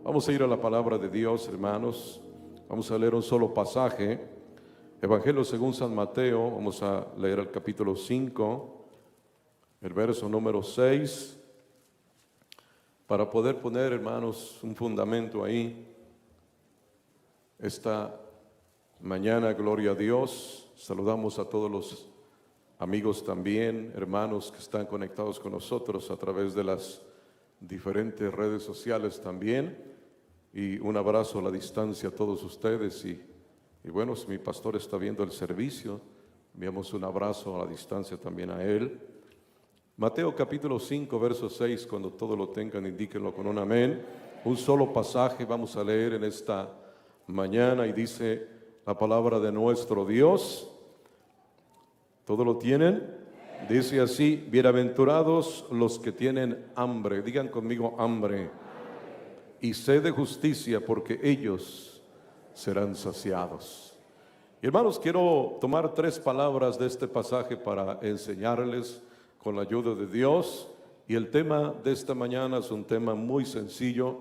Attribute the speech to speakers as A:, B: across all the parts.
A: Vamos a ir a la palabra de Dios, hermanos. Vamos a leer un solo pasaje. Evangelio según San Mateo. Vamos a leer el capítulo 5, el verso número 6, para poder poner, hermanos, un fundamento ahí. Esta mañana, gloria a Dios. Saludamos a todos los amigos también, hermanos que están conectados con nosotros a través de las diferentes redes sociales también, y un abrazo a la distancia a todos ustedes, y bueno, si mi pastor está viendo el servicio, enviamos un abrazo a la distancia también a él. Mateo capítulo 5, verso 6, cuando todo lo tengan, indíquenlo con un amén. Un solo pasaje vamos a leer en esta mañana, y dice la palabra de nuestro Dios. ¿Todo lo tienen? Dice así: bienaventurados los que tienen hambre, digan conmigo hambre, y sed de justicia, porque ellos serán saciados. Y hermanos, quiero tomar 3 palabras de este pasaje para enseñarles con la ayuda de Dios. Y el tema de esta mañana es un tema muy sencillo.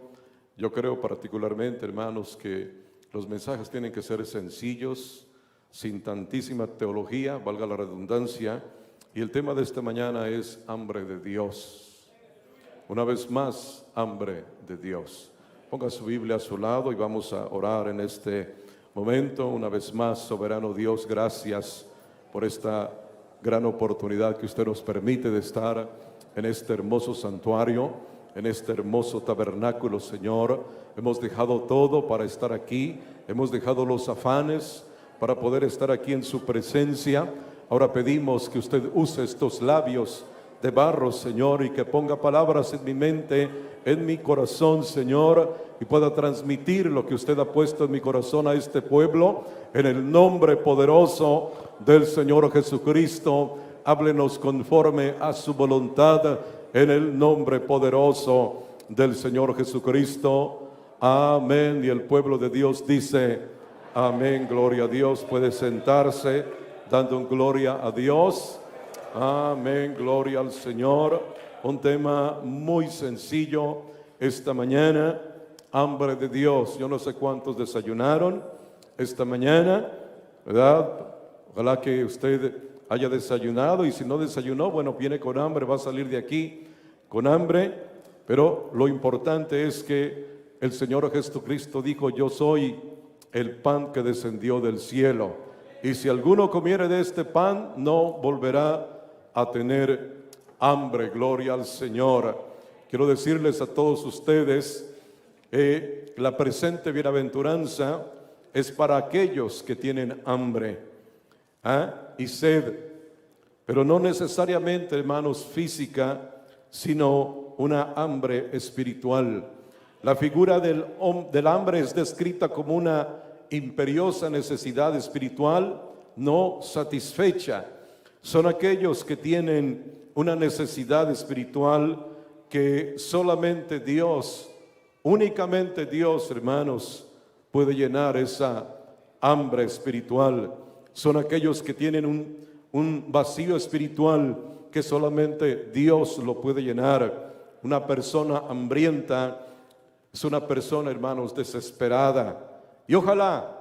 A: Yo creo particularmente, hermanos, que los mensajes tienen que ser sencillos, sin tantísima teología, valga la redundancia. Y el tema de esta mañana es hambre de Dios. Una vez más, hambre de Dios. Ponga su Biblia a su lado y vamos a orar en este momento. Una vez más, soberano Dios, gracias por esta gran oportunidad que usted nos permite de estar en este hermoso santuario, en este hermoso tabernáculo, Señor. Hemos dejado todo para estar aquí, hemos dejado los afanes para poder estar aquí en su presencia. Ahora pedimos que usted use estos labios de barro, Señor, y que ponga palabras en mi mente, en mi corazón, Señor, y pueda transmitir lo que usted ha puesto en mi corazón a este pueblo. En el nombre poderoso del Señor Jesucristo, háblenos conforme a su voluntad, en el nombre poderoso del Señor Jesucristo. Amén. Y el pueblo de Dios dice amén. Gloria a Dios. Puede sentarse dando gloria a Dios. Amén. Gloria al Señor. Un tema muy sencillo esta mañana: hambre de Dios. Yo no sé cuántos desayunaron esta mañana, ¿verdad? Ojalá que usted haya desayunado, y si no desayunó, bueno, viene con hambre, va a salir de aquí con hambre. Pero lo importante es que el Señor Jesucristo dijo: yo soy el pan que descendió del cielo, y si alguno comiere de este pan, no volverá a tener hambre. Gloria al Señor. Quiero decirles a todos ustedes, la presente bienaventuranza es para aquellos que tienen hambre y sed, pero no necesariamente, hermanos, física, sino una hambre espiritual. La figura del hambre es descrita como una imperiosa necesidad espiritual no satisfecha. Son aquellos que tienen una necesidad espiritual que solamente Dios, únicamente Dios, hermanos, puede llenar esa hambre espiritual. Son aquellos que tienen un vacío espiritual que solamente Dios lo puede llenar. Una persona hambrienta es una persona, hermanos, desesperada. Y ojalá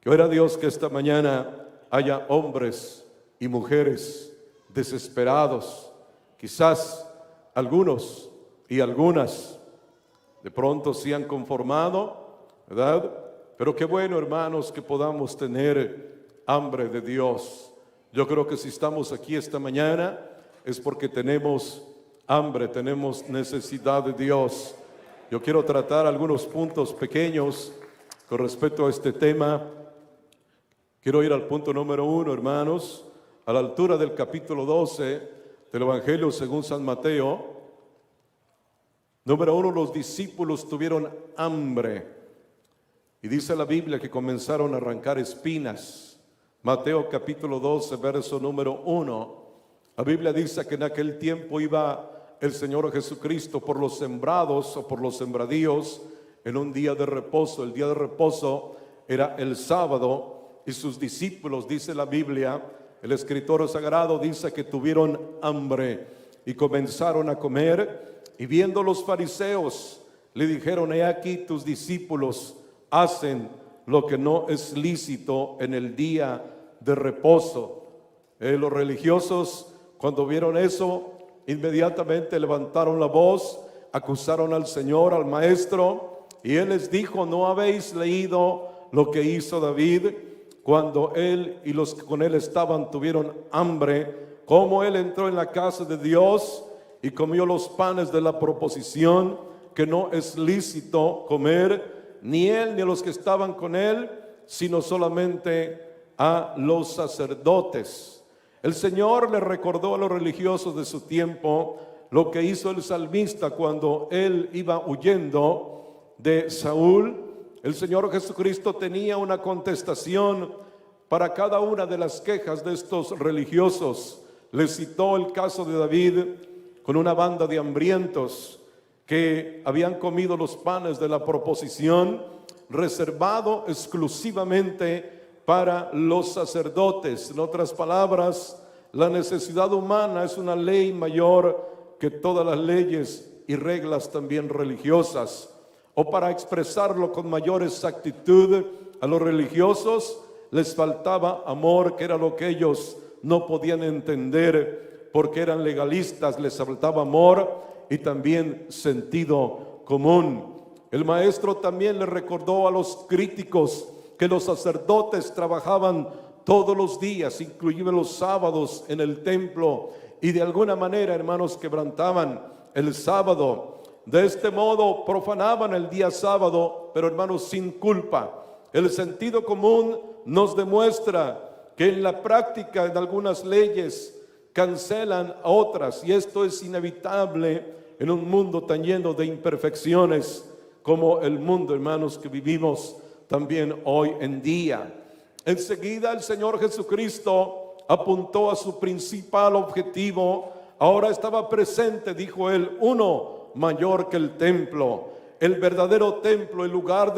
A: que ora Dios que esta mañana haya hombres y mujeres desesperados. Quizás algunos y algunas de pronto se han conformado, ¿verdad? Pero qué bueno, hermanos, que podamos tener hambre de Dios. Yo creo que si estamos aquí esta mañana es porque tenemos hambre, tenemos necesidad de Dios. Yo quiero tratar algunos puntos pequeños con respecto a este tema. Quiero ir al punto número 1, hermanos, a la altura del capítulo 12 del Evangelio según San Mateo. Número 1, los discípulos tuvieron hambre, y dice la Biblia que comenzaron a arrancar espinas. Mateo capítulo 12, verso número 1. La Biblia dice que en aquel tiempo iba el Señor Jesucristo por los sembrados o por los sembradíos en un día de reposo. El día de reposo era el sábado, y sus discípulos, dice la Biblia, el escritor sagrado dice que tuvieron hambre y comenzaron a comer. Y viendo los fariseos le dijeron: he aquí tus discípulos hacen lo que no es lícito en el día de reposo. Los religiosos, cuando vieron eso, inmediatamente levantaron la voz, acusaron al Señor, al Maestro, y Él les dijo: ¿no habéis leído lo que hizo David cuando él y los que con él estaban tuvieron hambre? Cómo él entró en la casa de Dios y comió los panes de la proposición, que no es lícito comer, ni él ni los que estaban con él, sino solamente a los sacerdotes. El Señor le recordó a los religiosos de su tiempo lo que hizo el salmista cuando él iba huyendo de Saúl. El Señor Jesucristo tenía una contestación para cada una de las quejas de estos religiosos. Le citó el caso de David con una banda de hambrientos que habían comido los panes de la proposición, reservado exclusivamente para los sacerdotes. En otras palabras, la necesidad humana es una ley mayor que todas las leyes y reglas también religiosas. O para expresarlo con mayor exactitud, a los religiosos les faltaba amor, que era lo que ellos no podían entender porque eran legalistas. Les faltaba amor y también sentido común. El Maestro también le recordó a los críticos que los sacerdotes trabajaban todos los días, inclusive los sábados, en el templo, y de alguna manera, hermanos, quebrantaban el sábado. De este modo profanaban el día sábado, pero hermanos, sin culpa. El sentido común nos demuestra que en la práctica en algunas leyes cancelan a otras, y esto es inevitable en un mundo tan lleno de imperfecciones como el mundo, hermanos, que vivimos también hoy en día. Enseguida el Señor Jesucristo apuntó a su principal objetivo. Ahora estaba presente, dijo él, uno mayor que el templo, el verdadero templo, el lugar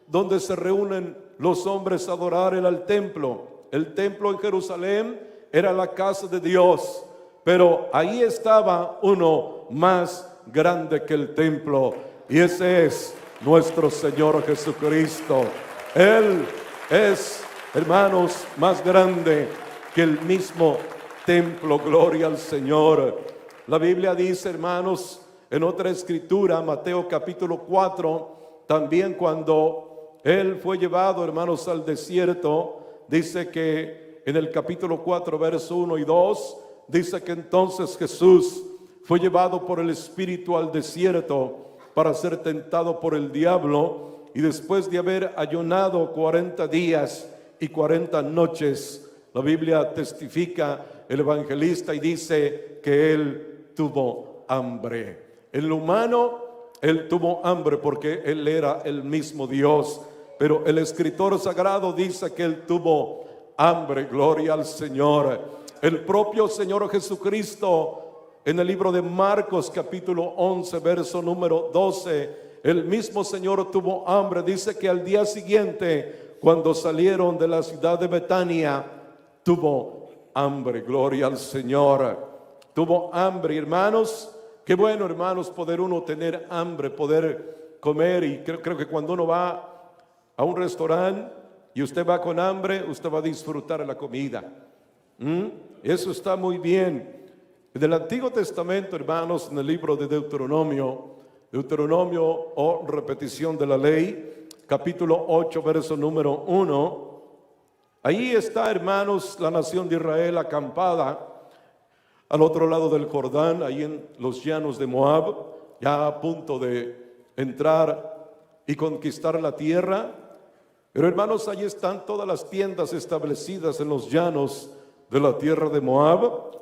A: donde se reúnen los hombres a adorar, era el templo. El templo en Jerusalén era la casa de Dios, pero ahí estaba uno más grande que el templo, y ese es nuestro Señor Jesucristo. Él es, hermanos, más grande que el mismo templo. Gloria al Señor. La Biblia dice, hermanos, en otra escritura, Mateo capítulo 4, también cuando Él fue llevado, hermanos, al desierto, dice que en el capítulo 4, verso 1 y 2, dice que entonces Jesús fue llevado por el Espíritu al desierto para ser tentado por el diablo, y después de haber ayunado 40 días y 40 noches, la Biblia testifica, el evangelista, y dice que Él tuvo hambre. En lo humano, Él tuvo hambre porque Él era el mismo Dios, pero el escritor sagrado dice que Él tuvo hambre. Gloria al Señor. El propio Señor Jesucristo, en el libro de Marcos capítulo 11, verso número 12, el mismo Señor tuvo hambre. Dice que al día siguiente, cuando salieron de la ciudad de Betania, tuvo hambre. Gloria al Señor. Tuvo hambre, hermanos. Qué bueno, hermanos, poder uno tener hambre, poder comer. Y creo que cuando uno va a un restaurante y usted va con hambre, usted va a disfrutar la comida. Eso está muy bien. En el Antiguo Testamento, hermanos, en el libro de Deuteronomio o repetición de la ley, capítulo 8, verso número 1, ahí está, hermanos, la nación de Israel acampada al otro lado del Jordán, ahí en los llanos de Moab, ya a punto de entrar y conquistar la tierra. Pero, hermanos, allí están todas las tiendas establecidas en los llanos de la tierra de Moab.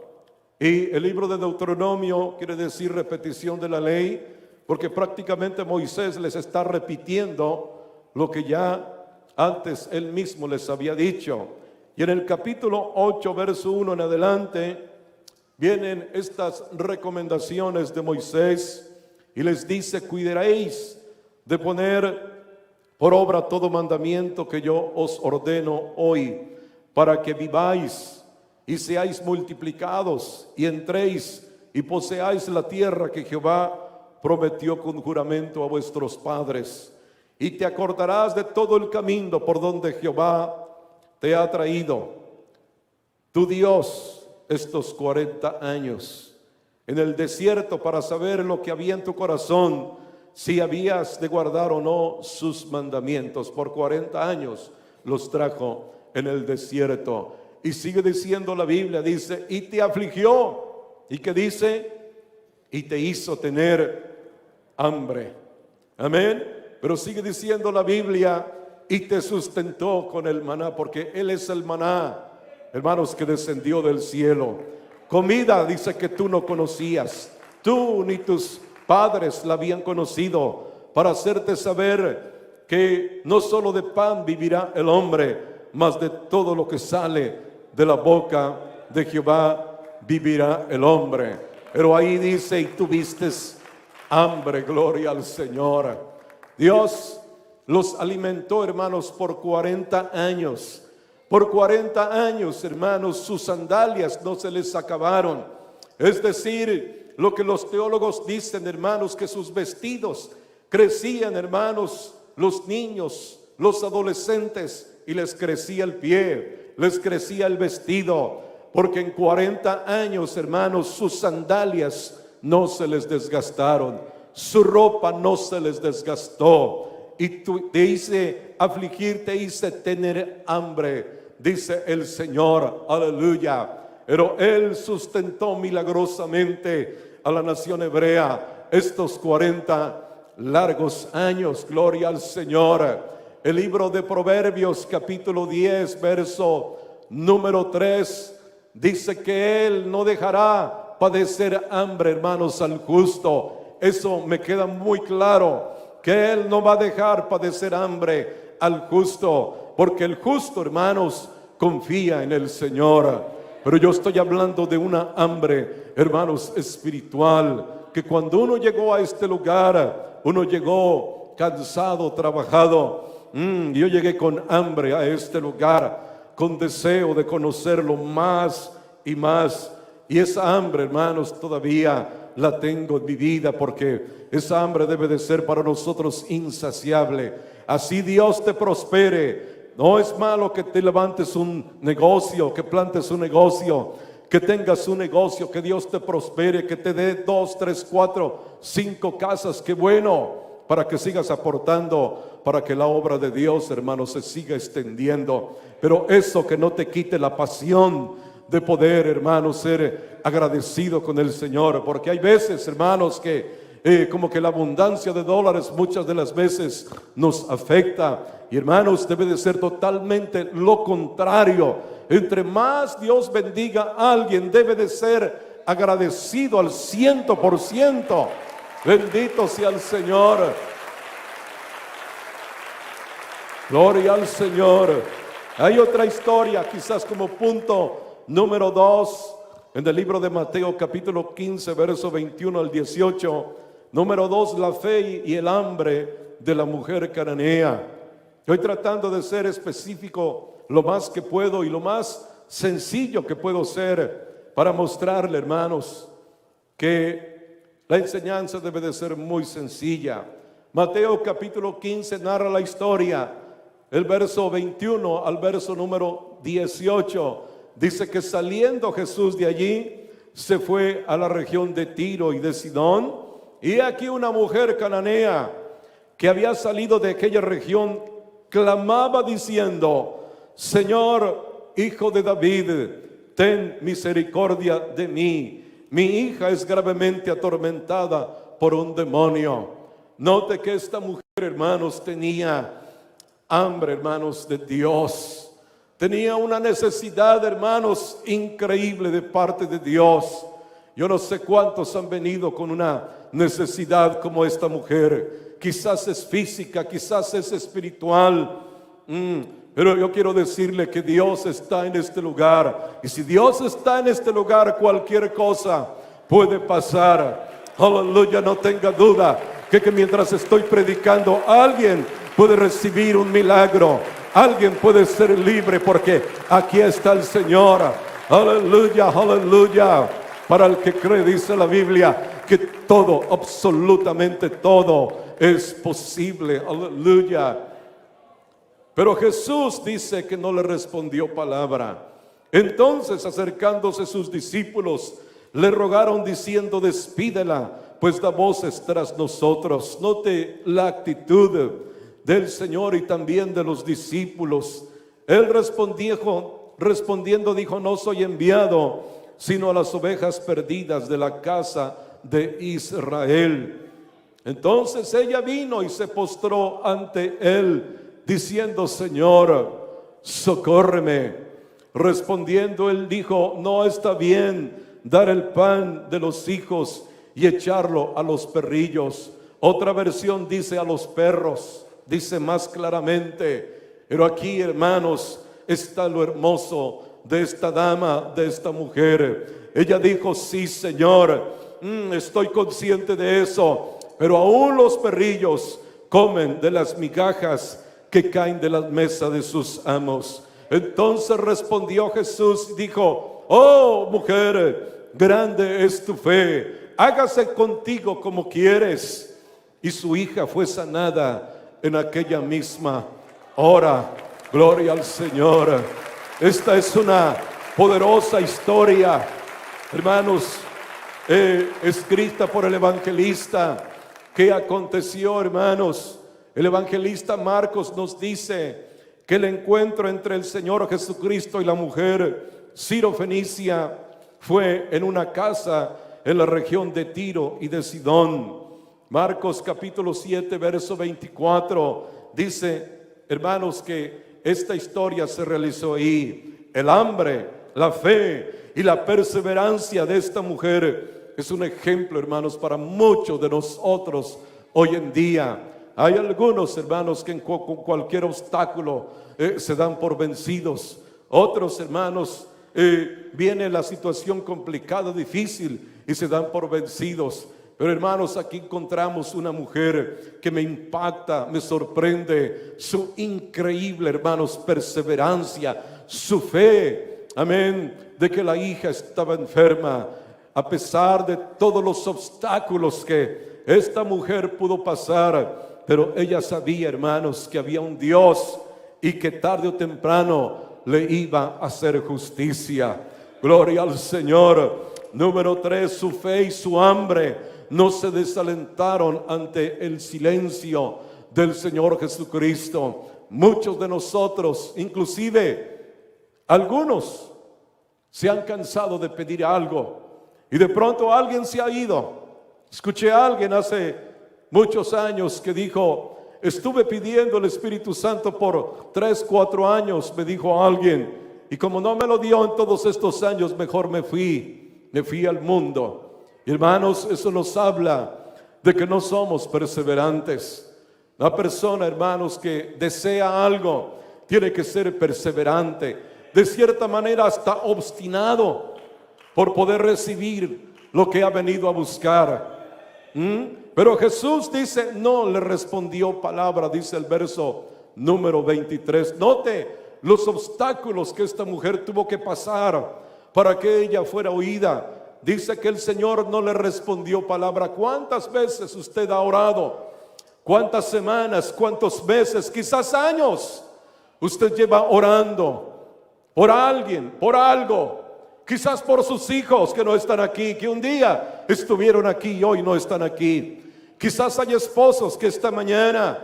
A: Y el libro de Deuteronomio quiere decir repetición de la ley, porque prácticamente Moisés les está repitiendo lo que ya antes él mismo les había dicho. Y en el capítulo 8, verso 1 en adelante, vienen estas recomendaciones de Moisés, y les dice: cuidaréis de poner por obra todo mandamiento que yo os ordeno hoy, para que viváis y seáis multiplicados, y entréis y poseáis la tierra que Jehová prometió con juramento a vuestros padres, y te acordarás de todo el camino por donde Jehová te ha traído, tu Dios, estos 40 años en el desierto, para saber lo que había en tu corazón, si habías de guardar o no sus mandamientos. Por 40 años los trajo en el desierto. Y sigue diciendo la Biblia, dice, y te afligió. ¿Y qué dice? Y te hizo tener hambre. Amén. Pero sigue diciendo la Biblia, y te sustentó con el maná, porque Él es el maná, hermanos, que descendió del cielo. Comida, dice, que tú no conocías, tú ni tus padres la habían conocido, para hacerte saber que no solo de pan vivirá el hombre, mas de todo lo que sale de la boca de Jehová vivirá el hombre. Pero ahí dice, y tuviste hambre, gloria al Señor. Dios los alimentó, hermanos, por 40 años. Por 40 años, hermanos, sus sandalias no se les acabaron. Es decir, lo que los teólogos dicen, hermanos, que sus vestidos crecían, hermanos, los niños, los adolescentes, y les crecía el pie, les crecía el vestido, porque en 40 años, hermanos, sus sandalias no se les desgastaron, su ropa no se les desgastó. Y te hice afligir, te hice tener hambre, dice el Señor, aleluya. Pero Él sustentó milagrosamente a la nación hebrea estos 40 largos años, gloria al Señor. El libro de Proverbios, capítulo 10, verso número 3, dice que Él no dejará padecer hambre, hermanos, al justo. Eso me queda muy claro, que Él no va a dejar padecer hambre al justo, porque el justo, hermanos, confía en el Señor. Pero yo estoy hablando de una hambre, hermanos, espiritual, que cuando uno llegó a este lugar, uno llegó cansado, trabajado. Yo llegué con hambre a este lugar, con deseo de conocerlo más y más. Y esa hambre, hermanos, todavía la tengo en mi vida, porque esa hambre debe de ser para nosotros insaciable. Así Dios te prospere. No es malo que te levantes un negocio, que plantes un negocio, que tengas un negocio, que Dios te prospere, que te dé 2, 3, 4, 5 casas. Qué bueno, para que sigas aportando, para que la obra de Dios, hermanos, se siga extendiendo. Pero eso que no te quite la pasión de poder, hermanos, ser agradecido con el Señor. Porque hay veces, hermanos, que como que la abundancia de dólares muchas de las veces nos afecta. Y hermanos, debe de ser totalmente lo contrario. Entre más Dios bendiga a alguien, debe de ser agradecido al 100%. Bendito sea el Señor. Gloria al Señor. Hay otra historia, quizás como punto número 2, en el libro de Mateo capítulo 15, verso 21 al 18. Número 2, la fe y el hambre de la mujer cananea. Estoy tratando de ser específico lo más que puedo y lo más sencillo que puedo ser, para mostrarle, hermanos, que la enseñanza debe de ser muy sencilla. Mateo capítulo 15 narra la historia. El verso 21 al verso número 18 dice que saliendo Jesús de allí, se fue a la región de Tiro y de Sidón. Y aquí una mujer cananea que había salido de aquella región clamaba diciendo: Señor, Hijo de David, ten misericordia de mí. Mi hija es gravemente atormentada por un demonio. Note que esta mujer, hermanos, tenía hambre, hermanos, de Dios. Tenía una necesidad, hermanos, increíble de parte de Dios. Yo no sé cuántos han venido con una necesidad como esta mujer. Quizás es física, quizás es espiritual. Pero yo quiero decirle que Dios está en este lugar. Y si Dios está en este lugar, cualquier cosa puede pasar. Aleluya, no tenga duda que mientras estoy predicando, alguien puede recibir un milagro. Alguien puede ser libre, porque aquí está el Señor. Aleluya, aleluya. Para el que cree, dice la Biblia, que todo, absolutamente todo es posible. Aleluya. Pero Jesús dice que no le respondió palabra. Entonces, acercándose sus discípulos, le rogaron diciendo: despídela, pues da voces tras nosotros. Note la actitud del Señor y también de los discípulos. Él respondiendo dijo: no soy enviado sino a las ovejas perdidas de la casa de Israel. Entonces ella vino y se postró ante él, diciendo: Señor, socórreme. Respondiendo él dijo: no está bien dar el pan de los hijos y echarlo a los perrillos. Otra versión dice: a los perros. Dice más claramente. Pero aquí, hermanos, está lo hermoso de esta dama, de esta mujer. Ella dijo: sí, Señor, estoy consciente de eso, pero aún los perrillos comen de las migajas que caen de la mesa de sus amos. Entonces respondió Jesús y dijo: oh mujer, grande es tu fe, hágase contigo como quieres. Y su hija fue sanada en aquella misma hora. Gloria al Señor. Esta es una poderosa historia, hermanos, escrita por el evangelista. ¿Qué aconteció, hermanos? El evangelista Marcos nos dice que el encuentro entre el Señor Jesucristo y la mujer sirofenicia fue en una casa en la región de Tiro y de Sidón. Marcos capítulo 7 verso 24 dice, hermanos, que esta historia se realizó ahí. El hambre, la fe y la perseverancia de esta mujer es un ejemplo, hermanos, para muchos de nosotros hoy en día. Hay algunos, hermanos, que con cualquier obstáculo se dan por vencidos. Otros, hermanos, viene la situación complicada, difícil, y se dan por vencidos. Pero, hermanos, aquí encontramos una mujer que me impacta, me sorprende, su increíble, hermanos, perseverancia, su fe, amén, de que la hija estaba enferma. A pesar de todos los obstáculos que esta mujer pudo pasar, pero ella sabía, hermanos, que había un Dios y que tarde o temprano le iba a hacer justicia. Gloria al Señor. Número 3, su fe y su hambre no se desalentaron ante el silencio del Señor Jesucristo. Muchos de nosotros, inclusive algunos, se han cansado de pedir algo y de pronto alguien se ha ido. Escuché a alguien hace muchos años que dijo: estuve pidiendo el Espíritu Santo por 3, 4 años, me dijo alguien, y como no me lo dio en todos estos años, mejor me fui al mundo. Hermanos, eso nos habla de que no somos perseverantes. La persona, hermanos, que desea algo tiene que ser perseverante, de cierta manera hasta obstinado por poder recibir lo que ha venido a buscar. Pero Jesús dice, no le respondió palabra, dice el verso número 23. Note los obstáculos que esta mujer tuvo que pasar para que ella fuera oída. Dice que el Señor no le respondió palabra. ¿Cuántas veces usted ha orado? ¿Cuántas semanas? ¿Cuántos meses? Quizás años. Usted lleva orando por alguien, por algo. Quizás por sus hijos que no están aquí, que un día estuvieron aquí y hoy no están aquí. Quizás hay esposos que esta mañana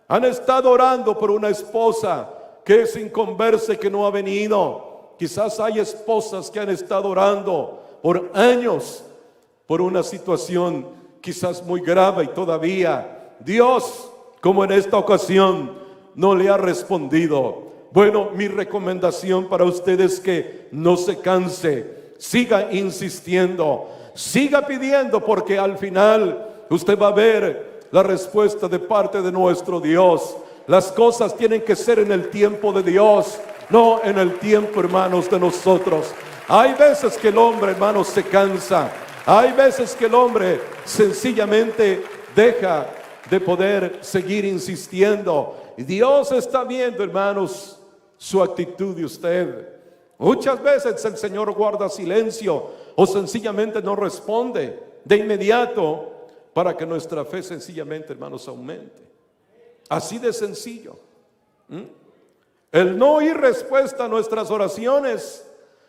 A: han estado orando por una esposa que es inconversa y que no ha venido. Quizás hay esposas que han estado orando por años por una situación quizás muy grave y todavía Dios, como en esta ocasión, no le ha respondido. Bueno, mi recomendación para usted es que no se canse, siga insistiendo, siga pidiendo, porque al final usted va a ver la respuesta de parte de nuestro Dios. Las cosas tienen que ser en el tiempo de Dios, no en el tiempo, hermanos, de nosotros. Hay veces que el hombre, hermanos, se cansa. Hay veces que el hombre sencillamente deja de poder seguir insistiendo. Y Dios está viendo, hermanos, su actitud de usted. Muchas veces el Señor guarda silencio o sencillamente no responde. de inmediato para que nuestra fe sencillamente, hermanos, aumente. Así de sencillo. El no oír respuesta a nuestras oraciones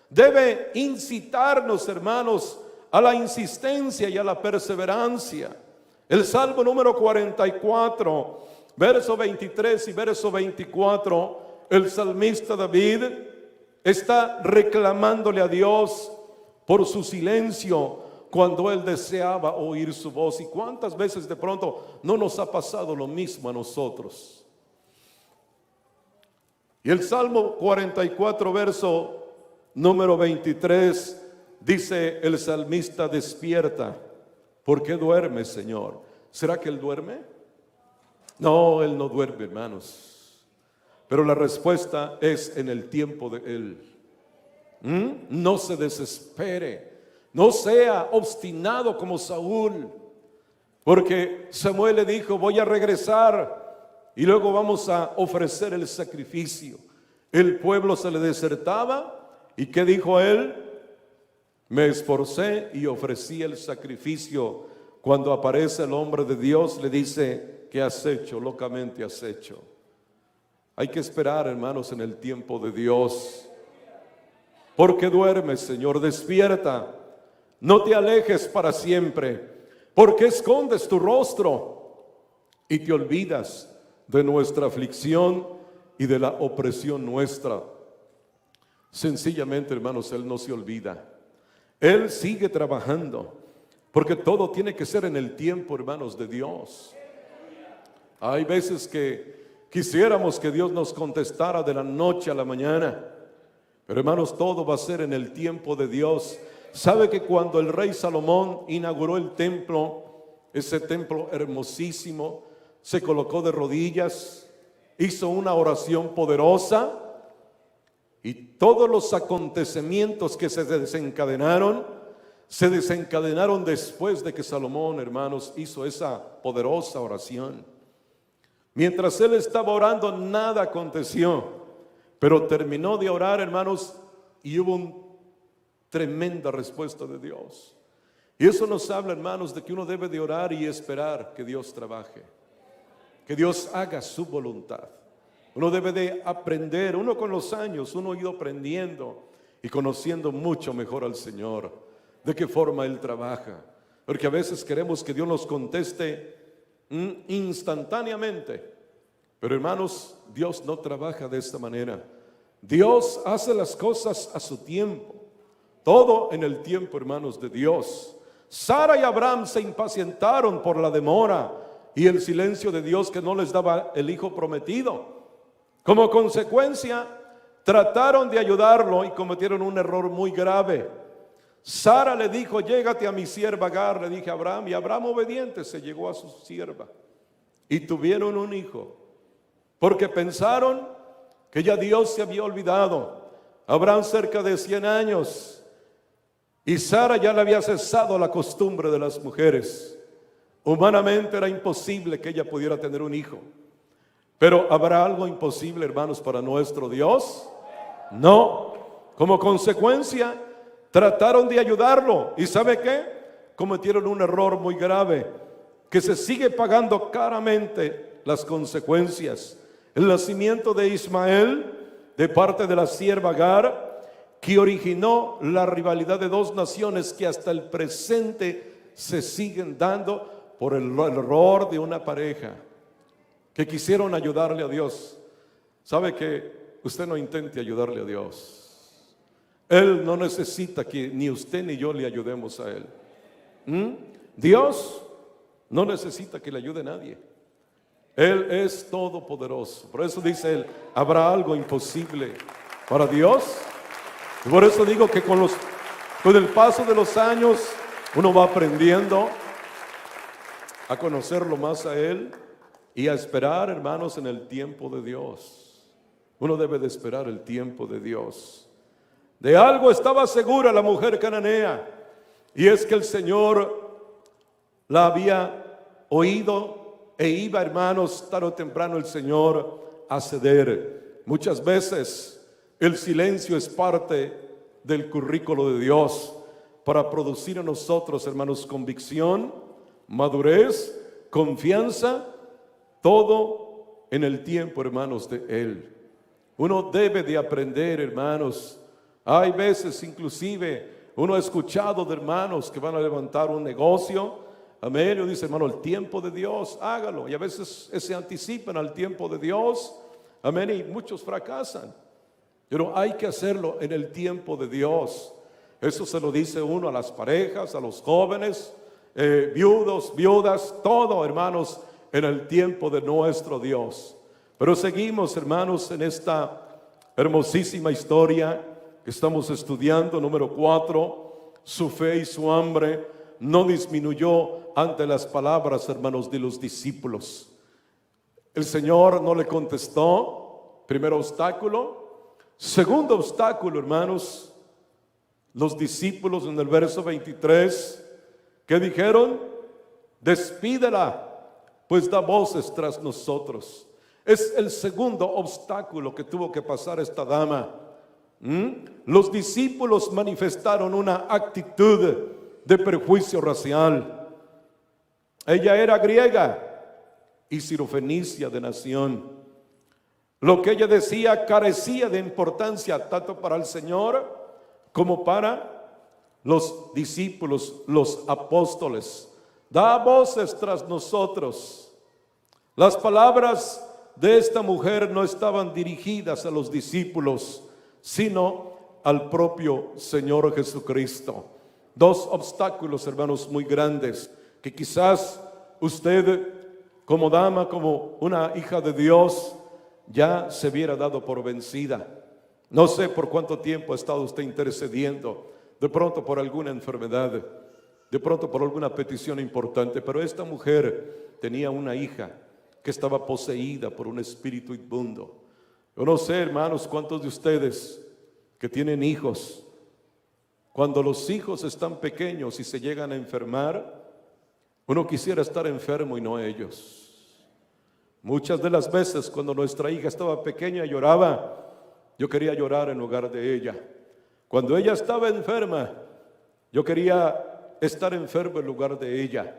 A: debe incitarnos, hermanos, a la insistencia y a la perseverancia. El Salmo número 44, verso 23 y verso 24, el salmista David está reclamándole a Dios por su silencio cuando él deseaba oír su voz. ¿Y cuántas veces de pronto no nos ha pasado lo mismo a nosotros? Y el Salmo 44, verso número 23, dice el salmista: despierta. ¿Por qué duermes, Señor? ¿Será que Él duerme? No, Él no duerme, hermanos. Pero la respuesta es en el tiempo de Él. No se desespere. No sea obstinado como Saúl. Porque Samuel le dijo: voy a regresar y luego vamos a ofrecer el sacrificio. El pueblo se le desertaba. ¿Y qué dijo él? Me esforcé y ofrecí el sacrificio. Cuando aparece el hombre de Dios, le dice: ¿qué has hecho? Locamente has hecho. Hay que esperar, hermanos, en el tiempo de Dios. ¿Por qué duermes, Señor? Despierta. No te alejes para siempre. ¿Por qué escondes tu rostro y te olvidas de nuestra aflicción y de la opresión nuestra? Sencillamente, hermanos, Él no se olvida. Él sigue trabajando, porque todo tiene que ser en el tiempo, hermanos, de Dios. Hay veces que quisiéramos que Dios nos contestara de la noche a la mañana, pero, hermanos, todo va a ser en el tiempo de Dios. ¿Sabe que cuando el rey Salomón inauguró el templo, ese templo hermosísimo, se colocó de rodillas, hizo una oración poderosa, y todos los acontecimientos que se desencadenaron después de que Salomón, hermanos, hizo esa poderosa oración? Mientras él estaba orando, nada aconteció, pero terminó de orar, hermanos, y hubo una tremenda respuesta de Dios. Y eso nos habla, hermanos, de que uno debe de orar y esperar que Dios trabaje, que Dios haga su voluntad. Uno debe de aprender, uno con los años, uno ha ido aprendiendo y conociendo mucho mejor al Señor, de qué forma Él trabaja. Porque a veces queremos que Dios nos conteste instantáneamente. Pero, hermanos, Dios no trabaja de esta manera. Dios hace las cosas a su tiempo. Todo en el tiempo, hermanos, de Dios. Sara y Abraham se impacientaron por la demora y el silencio de Dios, que no les daba el hijo prometido. Como consecuencia, trataron de ayudarlo y cometieron un error muy grave. Sara le dijo: llégate a mi sierva Agar, le dije a Abraham, y Abraham, obediente, se llegó a su sierva y tuvieron un hijo, porque pensaron que ya Dios se había olvidado. Abraham cerca de 100 años y Sara ya le había cesado la costumbre de las mujeres. Humanamente era imposible que ella pudiera tener un hijo. Pero ¿habrá algo imposible, hermanos, para nuestro Dios? No. Como consecuencia, trataron de ayudarlo. ¿Y sabe qué? Cometieron un error muy grave, que se sigue pagando caramente las consecuencias. El nacimiento de Ismael, de parte de la sierva Agar, que originó la rivalidad de dos naciones que hasta el presente se siguen dando por el error de una pareja que quisieron ayudarle a Dios. ¿Sabe que usted no intente ayudarle a Dios? Él no necesita que ni usted ni yo le ayudemos a Él. Dios no necesita que le ayude a nadie. Él es todopoderoso. Por eso dice Él: ¿habrá algo imposible para Dios? Y por eso digo que con el paso de los años uno va aprendiendo a conocerlo más a Él y a esperar, hermanos, en el tiempo de Dios. Uno debe de esperar el tiempo de Dios. De algo estaba segura la mujer cananea, y es que el Señor la había oído e iba, hermanos, tarde o temprano el Señor a ceder. Muchas veces el silencio es parte del currículo de Dios. para producir en nosotros, hermanos, convicción, madurez, confianza, todo en el tiempo, hermanos, de Él. Uno debe de aprender, hermanos. Hay veces inclusive uno ha escuchado de hermanos que van a levantar un negocio. Amén. Yo dice, hermano, el tiempo de Dios, hágalo. Y a veces se anticipan al tiempo de Dios. Amén. Y muchos fracasan. Pero hay que hacerlo en el tiempo de Dios. Eso se lo dice uno a las parejas, a los jóvenes, viudos, viudas, todo, hermanos, en el tiempo de nuestro Dios. Pero seguimos, hermanos, en esta hermosísima historia que estamos estudiando, número 4. Su fe y su hambre no disminuyó ante las palabras, hermanos, de los discípulos. El Señor no le contestó. Primer obstáculo. Segundo obstáculo, hermanos, los discípulos en el verso 23, ¿qué dijeron? Despídela, pues da voces tras nosotros. Es el segundo obstáculo que tuvo que pasar esta dama. Los discípulos manifestaron una actitud de perjuicio racial. Ella era griega y sirofenicia de nación. Lo que ella decía carecía de importancia tanto para el Señor como para los discípulos, los apóstoles. Da voces tras nosotros. Las palabras de esta mujer no estaban dirigidas a los discípulos, sino al propio Señor Jesucristo. Dos obstáculos, hermanos, muy grandes, que quizás usted, como dama, como una hija de Dios, ya se hubiera dado por vencida. No sé por cuánto tiempo ha estado usted intercediendo, de pronto por alguna enfermedad, de pronto por alguna petición importante, pero esta mujer tenía una hija que estaba poseída por un espíritu inmundo. Yo no sé, hermanos, cuántos de ustedes que tienen hijos, cuando los hijos están pequeños y se llegan a enfermar, uno quisiera estar enfermo y no ellos. Muchas de las veces cuando nuestra hija estaba pequeña y lloraba, yo quería llorar en lugar de ella. Cuando ella estaba enferma, yo quería estar enfermo en lugar de ella.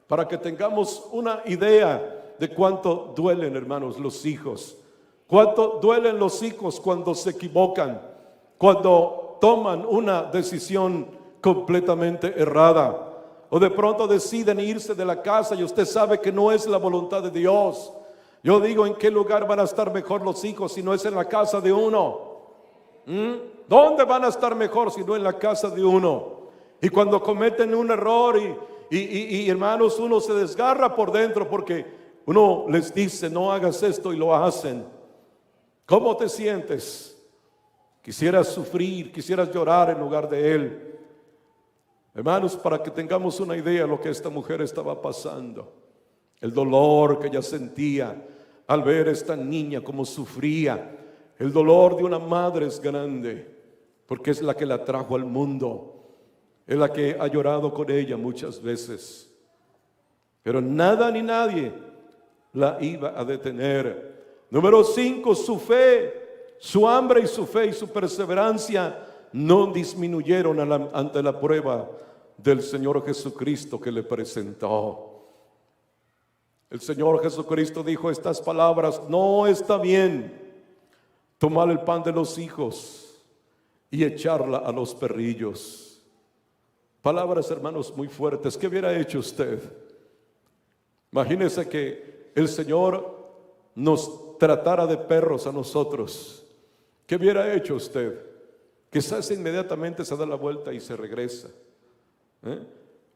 A: Para que tengamos una idea de cuánto duelen, hermanos, los hijos. Cuánto duelen los hijos cuando se equivocan, cuando toman una decisión completamente errada. O de pronto deciden irse de la casa y usted sabe que no es la voluntad de Dios. Yo digo, ¿en qué lugar van a estar mejor los hijos si no es en la casa de uno? ¿Dónde van a estar mejor si no en la casa de uno? Y cuando cometen un error y hermanos, uno se desgarra por dentro porque uno les dice, no hagas esto y lo hacen. ¿Cómo te sientes? Quisieras sufrir, quisieras llorar en lugar de él. Hermanos, para que tengamos una idea de lo que esta mujer estaba pasando, el dolor que ella sentía al ver a esta niña como sufría. El dolor de una madre es grande, porque es la que la trajo al mundo, es la que ha llorado con ella muchas veces. Pero nada ni nadie la iba a detener. Número 5, su fe, su hambre y su fe y su perseverancia no disminuyeron ante la prueba del Señor Jesucristo que le presentó. El Señor Jesucristo dijo estas palabras: no está bien tomar el pan de los hijos y echarla a los perrillos. Palabras, hermanos, muy fuertes. ¿Qué hubiera hecho usted? Imagínese que el Señor nos tratara de perros a nosotros. ¿Qué hubiera hecho usted? Quizás inmediatamente se da la vuelta y se regresa.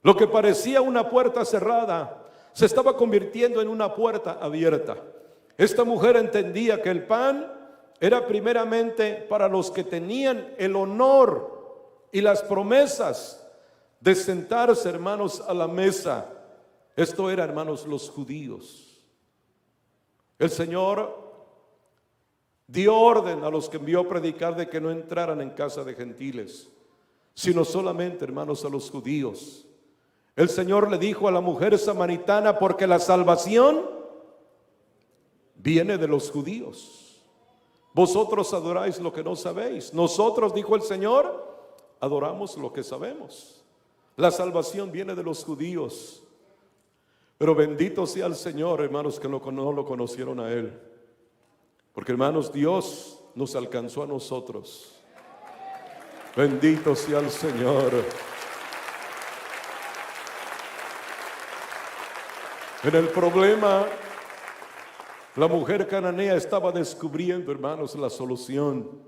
A: Lo que parecía una puerta cerrada se estaba convirtiendo en una puerta abierta. Esta mujer entendía que el pan era primeramente para los que tenían el honor y las promesas de sentarse, hermanos, a la mesa. Esto era, hermanos, los judíos. El Señor dio orden a los que envió a predicar de que no entraran en casa de gentiles, sino solamente, hermanos, a los judíos. El Señor le dijo a la mujer samaritana: porque la salvación viene de los judíos. Vosotros adoráis lo que no sabéis. Nosotros, dijo el Señor, adoramos lo que sabemos. La salvación viene de los judíos. Pero bendito sea el Señor, hermanos, que no lo conocieron a Él. Porque, hermanos, Dios nos alcanzó a nosotros. Bendito sea el Señor. En el problema, la mujer cananea estaba descubriendo, hermanos, la solución.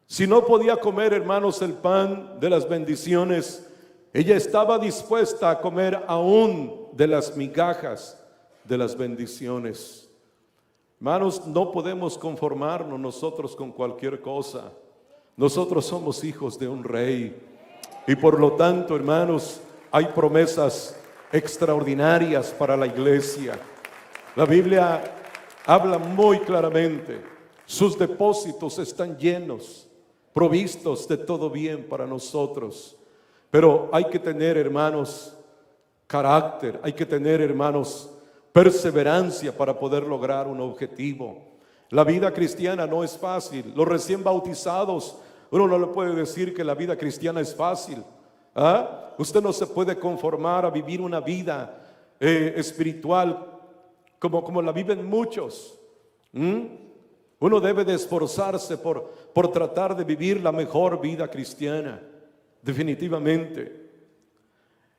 A: Si no podía comer, hermanos, el pan de las bendiciones, ella estaba dispuesta a comer aún de las migajas de las bendiciones. Hermanos, no podemos conformarnos nosotros con cualquier cosa. Nosotros somos hijos de un rey. Y por lo tanto, hermanos, hay promesas extraordinarias para la iglesia. La Biblia habla muy claramente. Sus depósitos están llenos, provistos de todo bien para nosotros. Pero hay que tener, hermanos, carácter. Hay que tener, hermanos, perseverancia para poder lograr un objetivo. La vida cristiana no es fácil. Los recién bautizados, uno no le puede decir que la vida cristiana es fácil. Usted no se puede conformar a vivir una vida espiritual como la viven muchos. Uno debe de esforzarse por tratar de vivir la mejor vida cristiana, definitivamente.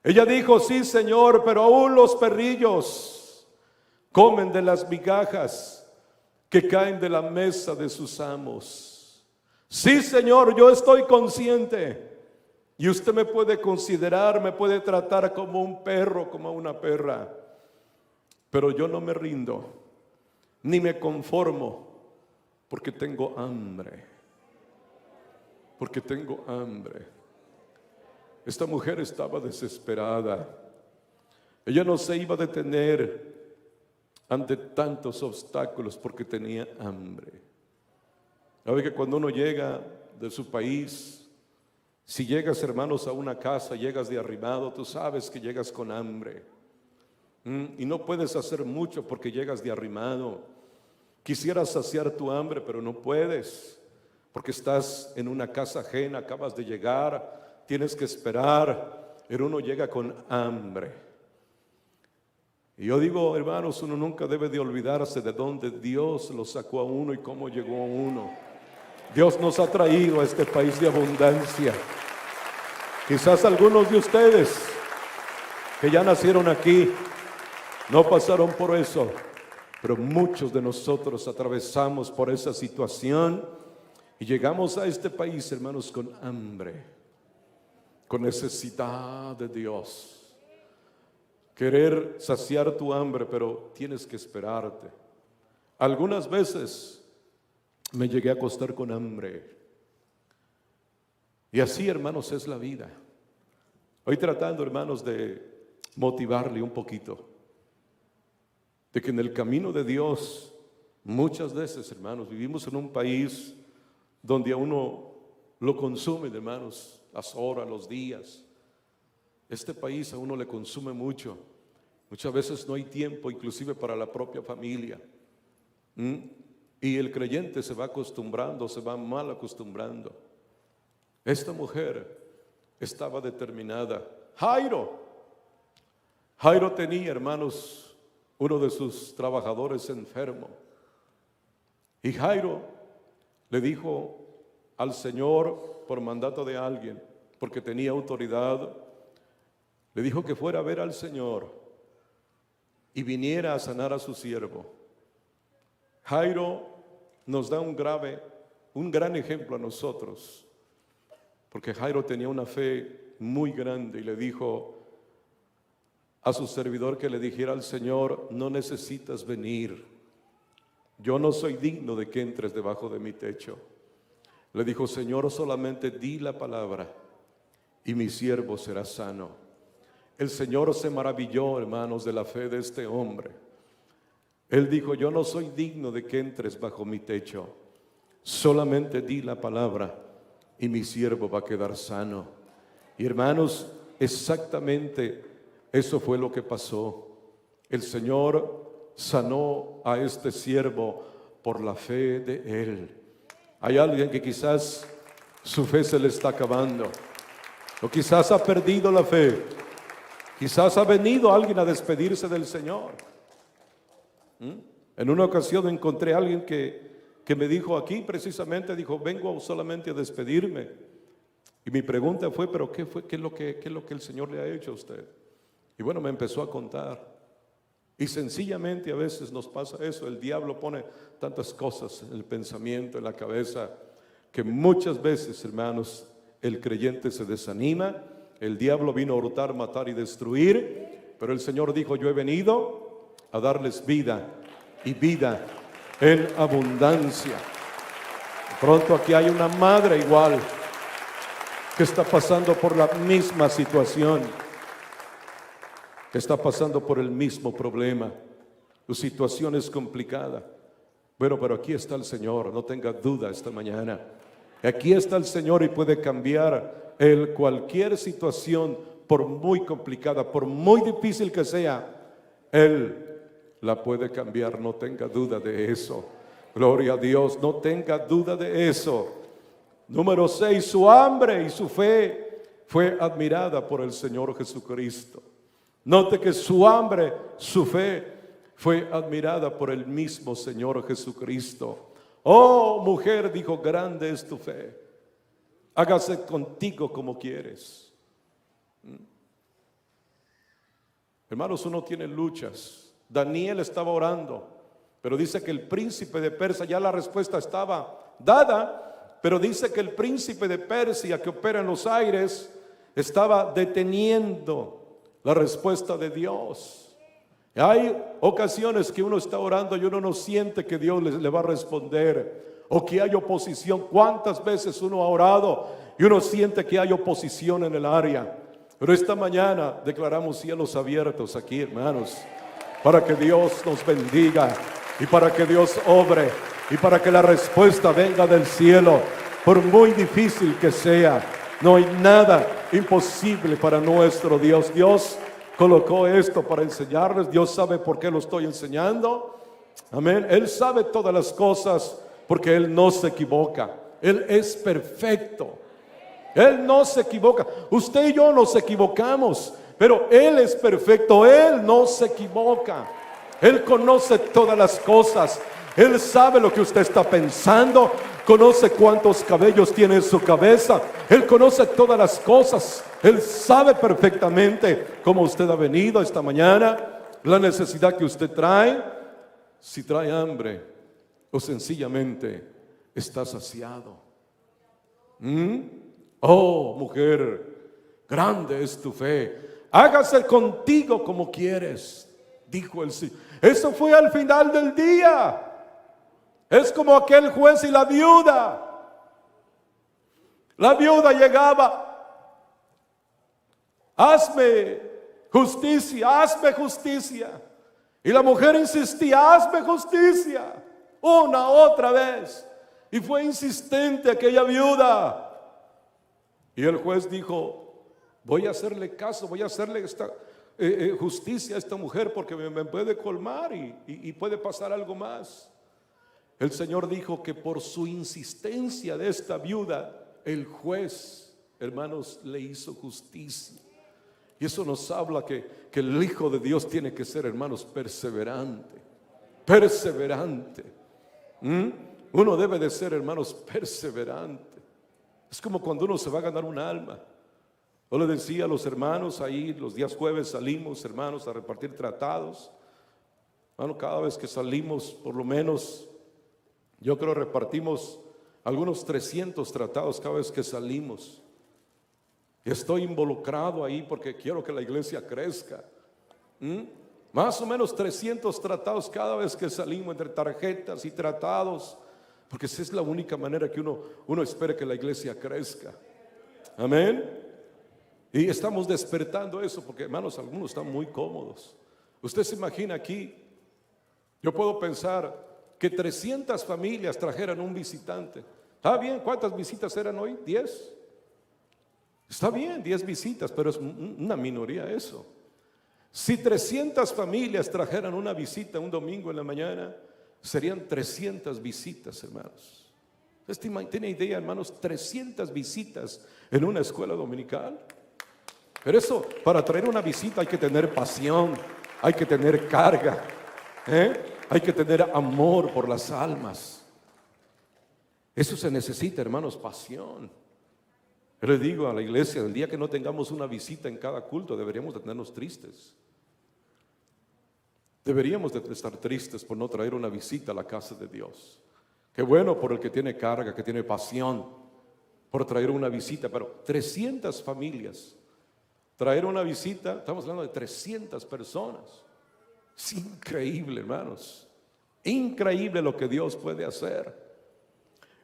A: Ella dijo: sí, Señor, pero aún los perrillos comen de las migajas que caen de la mesa de sus amos. Sí, Señor, yo estoy consciente. Y usted me puede considerar, me puede tratar como un perro, como una perra. Pero yo no me rindo, ni me conformo, porque tengo hambre. Porque tengo hambre. Esta mujer estaba desesperada. Ella no se iba a detener ante tantos obstáculos porque tenía hambre. ¿Sabe que cuando uno llega de su país, si llegas, hermanos, a una casa, llegas de arrimado, tú sabes que llegas con hambre. Y no puedes hacer mucho porque llegas de arrimado. Quisieras saciar tu hambre, pero no puedes, porque estás en una casa ajena, acabas de llegar, tienes que esperar, pero uno llega con hambre. Y yo digo, hermanos, uno nunca debe de olvidarse de dónde Dios lo sacó a uno y cómo llegó a uno. Dios nos ha traído a este país de abundancia. Quizás algunos de ustedes que ya nacieron aquí no pasaron por eso, pero muchos de nosotros atravesamos por esa situación y llegamos a este país, hermanos, con hambre, con necesidad de Dios. Querer saciar tu hambre, pero tienes que esperarte. Algunas veces me llegué a acostar con hambre. Y así, hermanos, es la vida. Hoy tratando, hermanos, de motivarle un poquito, de que en el camino de Dios, muchas veces, hermanos, vivimos en un país donde a uno lo consumen, hermanos, las horas, los días. Este país a uno le consume mucho. Muchas veces no hay tiempo, inclusive para la propia familia. Y el creyente se va acostumbrando, se va mal acostumbrando. Esta mujer estaba determinada. Jairo tenía, hermanos, uno de sus trabajadores enfermo. Y Jairo le dijo al Señor, por mandato de alguien, porque tenía autoridad, le dijo que fuera a ver al Señor y viniera a sanar a su siervo. Jairo nos da un gran ejemplo a nosotros, porque Jairo tenía una fe muy grande y le dijo a su servidor que le dijera al Señor: no necesitas venir, yo no soy digno de que entres debajo de mi techo. Le dijo: Señor, solamente di la palabra y mi siervo será sano. El Señor se maravilló, hermanos, de la fe de este hombre. Él dijo: yo no soy digno de que entres bajo mi techo, solamente di la palabra y mi siervo va a quedar sano. Y hermanos, exactamente eso fue lo que pasó. El Señor sanó a este siervo por la fe de él. Hay alguien que quizás Su fe se le está acabando. O quizás ha perdido la fe. Quizás ha venido alguien a despedirse del Señor. En una ocasión encontré a alguien que me dijo aquí precisamente, dijo, vengo solamente a despedirme. Y mi pregunta fue, ¿pero qué fue? ¿Qué es lo que el Señor le ha hecho a usted? Y bueno, me empezó a contar. Y sencillamente a veces nos pasa eso. El diablo pone tantas cosas en el pensamiento, en la cabeza, que muchas veces, hermanos, el creyente se desanima. El diablo vino a hurtar, matar y destruir, pero el Señor dijo, yo he venido a darles vida y vida en abundancia. Pronto aquí hay una madre igual que está pasando por la misma situación, que está pasando por el mismo problema. Tu situación es complicada. Bueno, pero aquí está el Señor, no tenga duda esta mañana. Aquí está el Señor y puede cambiar cualquier situación, por muy complicada, por muy difícil que sea, Él la puede cambiar, no tenga duda de eso. Gloria a Dios, no tenga duda de eso. Número 6, su hambre y su fe fue admirada por el Señor Jesucristo. Note que su hambre, su fe fue admirada por el mismo Señor Jesucristo. Oh mujer, dijo, grande es tu fe. Hágase contigo como quieres. Hermanos, uno tiene luchas. Daniel estaba orando, pero dice que el príncipe de Persia, ya la respuesta estaba dada, pero dice que el príncipe de Persia que opera en los aires estaba deteniendo la respuesta de Dios. Hay ocasiones que uno está orando y uno no siente que Dios le va a responder, o que hay oposición. ¿Cuántas veces uno ha orado y uno siente que hay oposición en el área? Pero esta mañana declaramos cielos abiertos aquí, hermanos, para que Dios nos bendiga y para que Dios obre y para que la respuesta venga del cielo. Por muy difícil que sea, no hay nada imposible para nuestro Dios. Dios colocó esto para enseñarles. Dios sabe por qué lo estoy enseñando. Amén. Él sabe todas las cosas, porque Él no se equivoca. Él es perfecto. Él no se equivoca. Usted y yo nos equivocamos, pero Él es perfecto. Él no se equivoca. Él conoce todas las cosas. Él sabe lo que usted está pensando. Conoce cuántos cabellos tiene en su cabeza. Él conoce todas las cosas. Él sabe perfectamente cómo usted ha venido esta mañana, la necesidad que usted trae, si trae hambre o sencillamente está saciado. Oh mujer, grande es tu fe. Hágase contigo como quieres, dijo el Señor. Eso fue al final del día. Es como aquel juez y la viuda. La viuda llegaba, hazme justicia, hazme justicia. Y la mujer insistía, hazme justicia. Una, otra vez. Y fue insistente aquella viuda. Y el juez dijo, voy a hacerle caso, voy a hacerle justicia a esta mujer, porque me puede colmar y puede pasar algo más. El Señor dijo que por su insistencia de esta viuda, el juez, hermanos, le hizo justicia. Y eso nos habla que el Hijo de Dios tiene que ser, hermanos, perseverante. Perseverante. Uno debe de ser, hermanos, perseverante. Es como cuando uno se va a ganar un alma. Yo le decía a los hermanos ahí, los días jueves salimos, hermanos, a repartir tratados. Hermano, cada vez que salimos, por lo menos, yo creo repartimos algunos 300 tratados cada vez que salimos. Y estoy involucrado ahí porque quiero que la iglesia crezca. Más o menos 300 tratados cada vez que salimos, entre tarjetas y tratados, porque esa es la única manera que uno espera que la iglesia crezca. Amén. Y estamos despertando eso, porque hermanos, algunos están muy cómodos. Usted se imagina aquí, yo puedo pensar que 300 familias trajeran un visitante. ¿Está bien? ¿Cuántas visitas eran hoy? 10. Está bien, 10 visitas, pero es una minoría eso. Si 300 familias trajeran una visita un domingo en la mañana, serían 300 visitas, hermanos. ¿Tiene idea, hermanos? 300 visitas en una escuela dominical. Pero eso, para traer una visita hay que tener pasión, hay que tener carga, hay que tener amor por las almas. Eso se necesita, hermanos, pasión. Yo les digo a la iglesia, el día que no tengamos una visita en cada culto, deberíamos de tenernos tristes. Deberíamos de estar tristes por no traer una visita a la casa de Dios. Qué bueno por el que tiene carga, que tiene pasión por traer una visita, pero 300 familias, traer una visita, estamos hablando de 300 personas. Es increíble, hermanos, increíble lo que Dios puede hacer.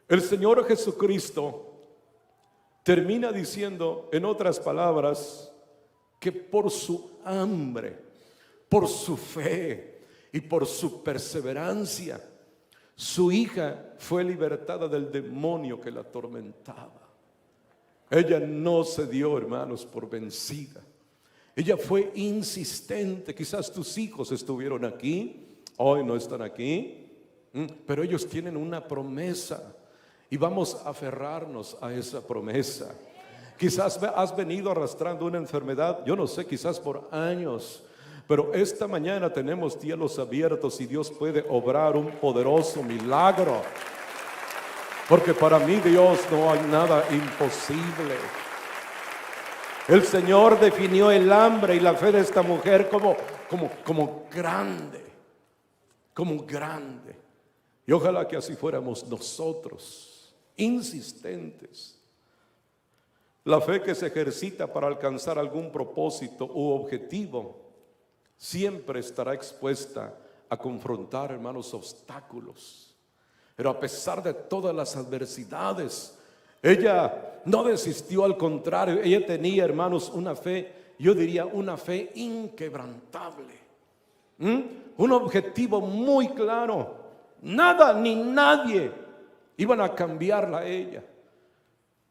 A: El Señor Jesucristo termina diciendo, en otras palabras, que por su hambre, por su fe y por su perseverancia, su hija fue libertada del demonio que la atormentaba. Ella no se dio, hermanos, por vencida. Ella fue insistente. Quizás tus hijos estuvieron aquí, hoy no están aquí, pero ellos tienen una promesa y vamos a aferrarnos a esa promesa. Quizás has venido arrastrando una enfermedad, yo no sé, quizás por años, pero esta mañana tenemos cielos abiertos y Dios puede obrar un poderoso milagro. Porque para mí, Dios, no hay nada imposible. El Señor definió el hambre y la fe de esta mujer como grande. Como grande. Y ojalá que así fuéramos nosotros, insistentes. La fe que se ejercita para alcanzar algún propósito u objetivo siempre estará expuesta a confrontar, hermanos, obstáculos. Pero a pesar de todas las adversidades, ella no desistió, al contrario, ella tenía, hermanos, una fe, yo diría una fe inquebrantable. Un objetivo muy claro. Nada ni nadie iban a cambiarla a ella.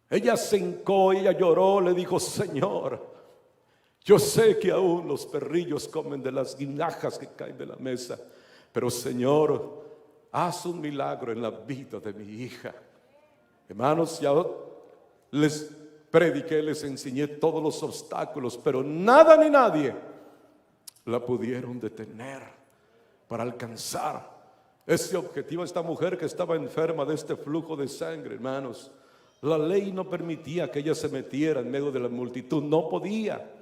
A: Ella se hincó, ella lloró, le dijo: Señor, yo sé que aún los perrillos comen de las guinajas que caen de la mesa, pero Señor, haz un milagro en la vida de mi hija. Hermanos, ya les prediqué, les enseñé todos los obstáculos, pero nada ni nadie la pudieron detener para alcanzar ese objetivo. Esta mujer que estaba enferma de este flujo de sangre, hermanos, la ley no permitía que ella se metiera en medio de la multitud, no podía.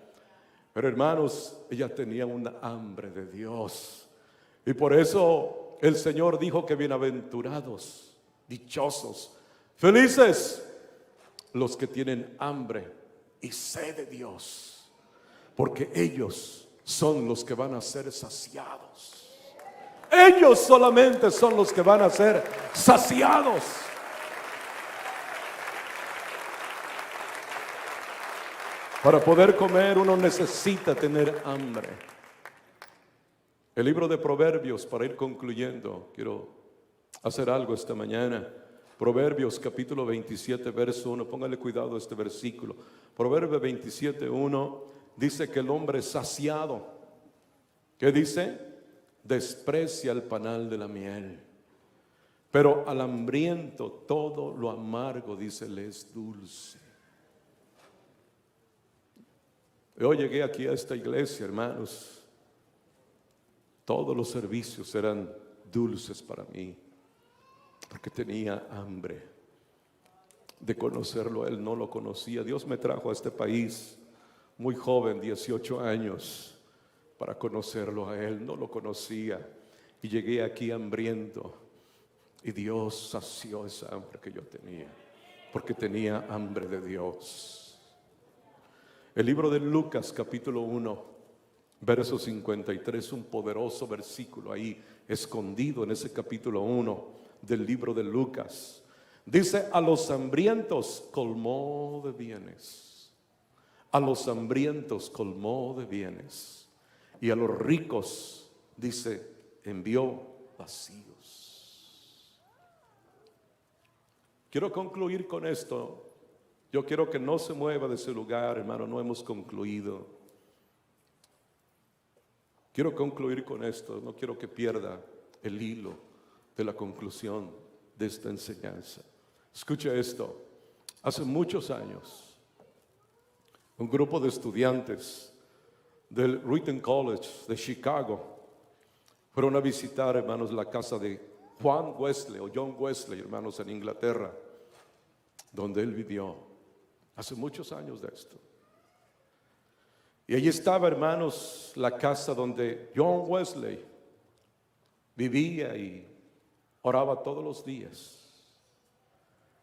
A: Pero hermanos, ella tenía una hambre de Dios. Y por eso el Señor dijo que bienaventurados, dichosos, felices los que tienen hambre y sed de Dios, porque ellos son los que van a ser saciados. Ellos solamente son los que van a ser saciados. Para poder comer uno necesita tener hambre. El libro de Proverbios, para ir concluyendo, quiero hacer algo esta mañana. Proverbios capítulo 27, verso 1, póngale cuidado a este versículo. Proverbios 27, 1 dice que el hombre saciado, ¿qué dice? Desprecia el panal de la miel, pero al hambriento todo lo amargo, dice, le es dulce. Yo llegué aquí a esta iglesia, hermanos, todos los servicios eran dulces para mí, porque tenía hambre de conocerlo. Él no lo conocía. Dios me trajo a este país muy joven, 18 años, para conocerlo a Él. No lo conocía y llegué aquí hambriento, y Dios sació esa hambre que yo tenía, porque tenía hambre de Dios. El libro de Lucas capítulo 1, verso 53, un poderoso versículo ahí escondido en ese capítulo 1 del libro de Lucas. Dice: a los hambrientos colmó de bienes. A los hambrientos colmó de bienes. Y a los ricos, dice, envió vacíos. Quiero concluir con esto. Yo quiero que no se mueva de ese lugar, hermano, no hemos concluido. Quiero concluir con esto, no quiero que pierda el hilo de la conclusión de esta enseñanza. Escucha esto. Hace muchos años, un grupo de estudiantes del Wheaton College de Chicago fueron a visitar, hermanos, la casa de Juan Wesley o John Wesley, hermanos, en Inglaterra, donde él vivió. Hace muchos años de esto. Y allí estaba, hermanos, la casa donde John Wesley vivía y oraba todos los días.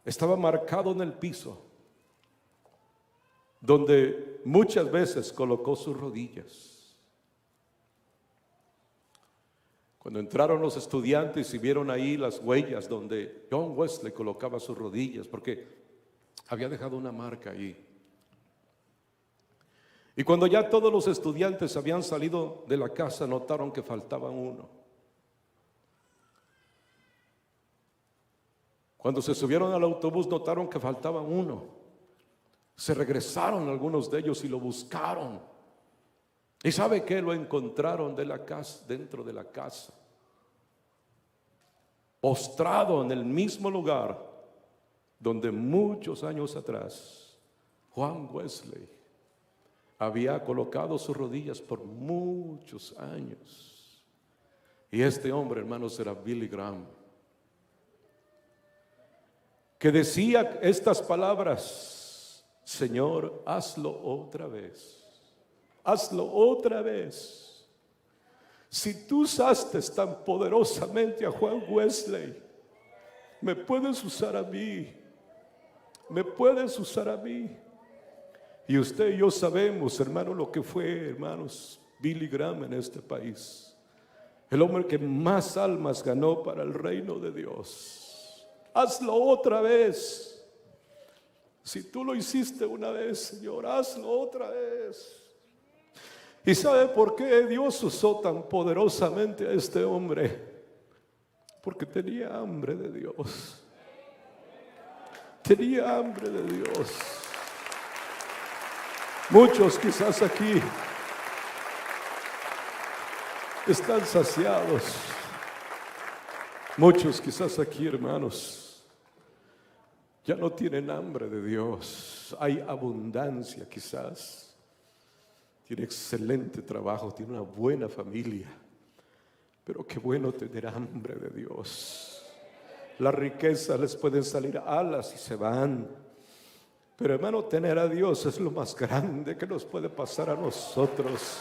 A: Estaba marcado en el piso, donde muchas veces colocó sus rodillas. Cuando entraron los estudiantes y vieron ahí las huellas donde John Wesley colocaba sus rodillas, porque había dejado una marca ahí. Y cuando ya todos los estudiantes habían salido de la casa, notaron que faltaba uno. Cuando se subieron al autobús, notaron que faltaba uno. Se regresaron algunos de ellos y lo buscaron. ¿Y sabe qué? Lo encontraron dentro de la casa, postrado en el mismo lugar donde muchos años atrás Juan Wesley había colocado sus rodillas por muchos años. Y este hombre, hermanos, era Billy Graham, que decía estas palabras: Señor, hazlo otra vez, hazlo otra vez. Si tú usaste tan poderosamente a Juan Wesley, me puedes usar a mí, me puedes usar a mí. Y usted y yo sabemos, hermano, lo que fue, hermanos, Billy Graham en este país. El hombre que más almas ganó para el reino de Dios. Hazlo otra vez. Si tú lo hiciste una vez, Señor, hazlo otra vez. ¿Y sabe por qué Dios usó tan poderosamente a este hombre? Porque tenía hambre de Dios. Tenía hambre de Dios. Muchos quizás aquí están saciados. Muchos quizás aquí, hermanos, ya no tienen hambre de Dios. Hay abundancia quizás. Tiene excelente trabajo, tiene una buena familia. Pero qué bueno tener hambre de Dios. Las riquezas les pueden salir alas y se van. Pero hermano, tener a Dios es lo más grande que nos puede pasar a nosotros.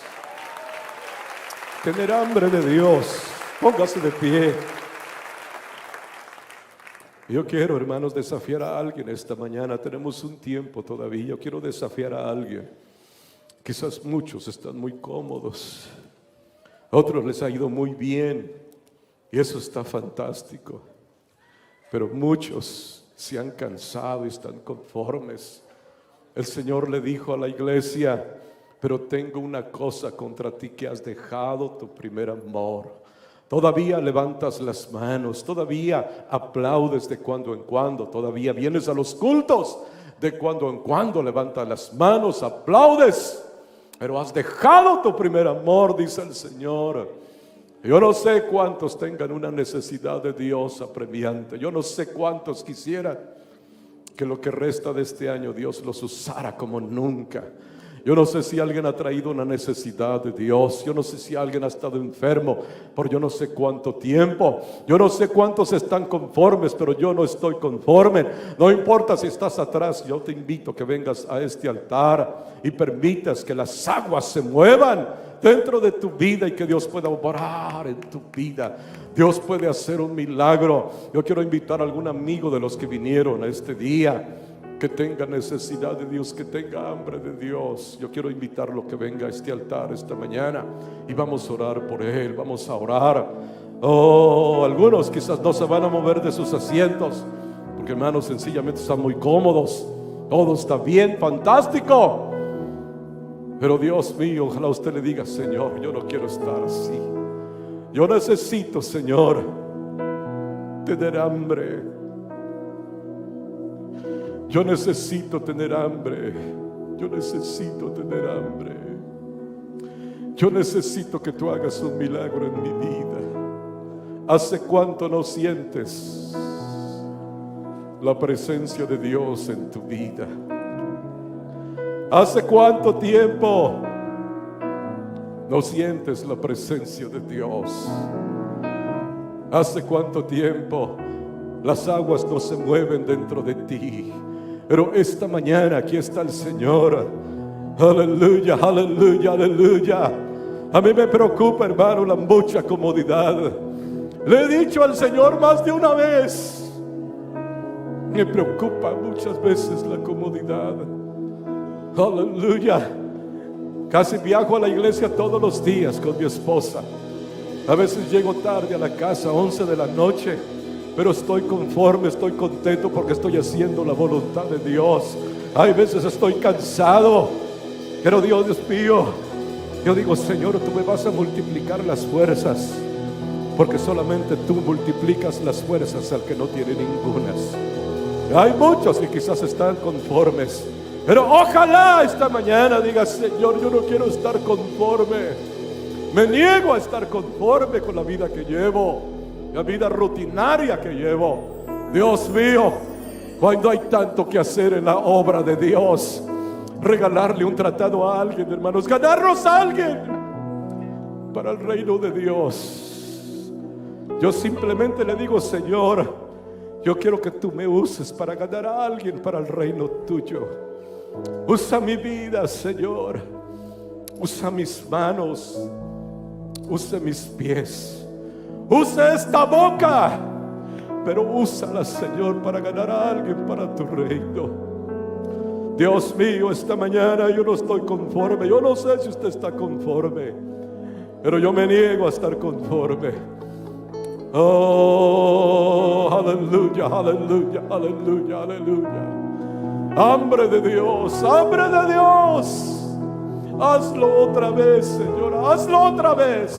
A: Tener hambre de Dios. Póngase de pie. Yo quiero, hermanos, desafiar a alguien esta mañana. Tenemos un tiempo todavía. Yo quiero desafiar a alguien. Quizás muchos están muy cómodos. A otros les ha ido muy bien. Y eso está fantástico. Pero muchos se han cansado y están conformes. El Señor le dijo a la iglesia: pero tengo una cosa contra ti, que has dejado tu primer amor. Todavía levantas las manos, todavía aplaudes de cuando en cuando, todavía vienes a los cultos, de cuando en cuando levantas las manos, aplaudes, pero has dejado tu primer amor, dice el Señor. Yo no sé cuántos tengan una necesidad de Dios apremiante. Yo no sé cuántos quisieran que lo que resta de este año Dios los usara como nunca. Yo no sé si alguien ha traído una necesidad de Dios. Yo no sé si alguien ha estado enfermo por yo no sé cuánto tiempo. Yo no sé cuántos están conformes, pero yo no estoy conforme. No importa si estás atrás, yo te invito a que vengas a este altar y permitas que las aguas se muevan dentro de tu vida y que Dios pueda obrar en tu vida. Dios puede hacer un milagro. Yo quiero invitar a algún amigo de los que vinieron a este día, que tenga necesidad de Dios, que tenga hambre de Dios. Yo quiero invitarlo a que venga a este altar esta mañana y vamos a orar por él, vamos a orar. Algunos quizás no se van a mover de sus asientos, porque hermanos, sencillamente están muy cómodos. Todo está bien, fantástico. Pero Dios mío, ojalá usted le diga: Señor, yo no quiero estar así. Yo necesito, Señor, tener hambre. Yo necesito tener hambre. Yo necesito tener hambre. Yo necesito que tú hagas un milagro en mi vida. ¿Hace cuánto no sientes la presencia de Dios en tu vida? ¿Hace cuánto tiempo no sientes la presencia de Dios? ¿Hace cuánto tiempo las aguas no se mueven dentro de ti? Pero esta mañana aquí está el Señor. Aleluya, aleluya, aleluya. A mí me preocupa, hermano, la mucha comodidad. Le he dicho al Señor más de una vez, me preocupa muchas veces la comodidad. Aleluya. Casi viajo a la iglesia todos los días con mi esposa. A veces llego tarde a la casa, 11 de la noche, pero estoy conforme, estoy contento porque estoy haciendo la voluntad de Dios. Hay veces estoy cansado, pero Dios mío, yo digo, Señor, tú me vas a multiplicar las fuerzas, porque solamente tú multiplicas las fuerzas al que no tiene ningunas. Hay muchos que quizás están conformes, pero ojalá esta mañana digas, Señor, yo no quiero estar conforme. Me niego a estar conforme con la vida que llevo, la vida rutinaria que llevo. Dios mío, cuando hay tanto que hacer en la obra de Dios, regalarle un tratado a alguien, hermanos, ganarnos a alguien para el reino de Dios. Yo simplemente le digo, Señor, yo quiero que tú me uses para ganar a alguien para el reino tuyo. Usa mi vida, Señor. Usa mis manos. Usa mis pies. Usa esta boca. Pero úsala, Señor, para ganar a alguien para tu reino. Dios mío, esta mañana yo no estoy conforme. Yo no sé si usted está conforme, pero yo me niego a estar conforme. Oh, aleluya, aleluya, aleluya, aleluya. Hambre de Dios, hambre de Dios. Hazlo otra vez, Señor, hazlo otra vez.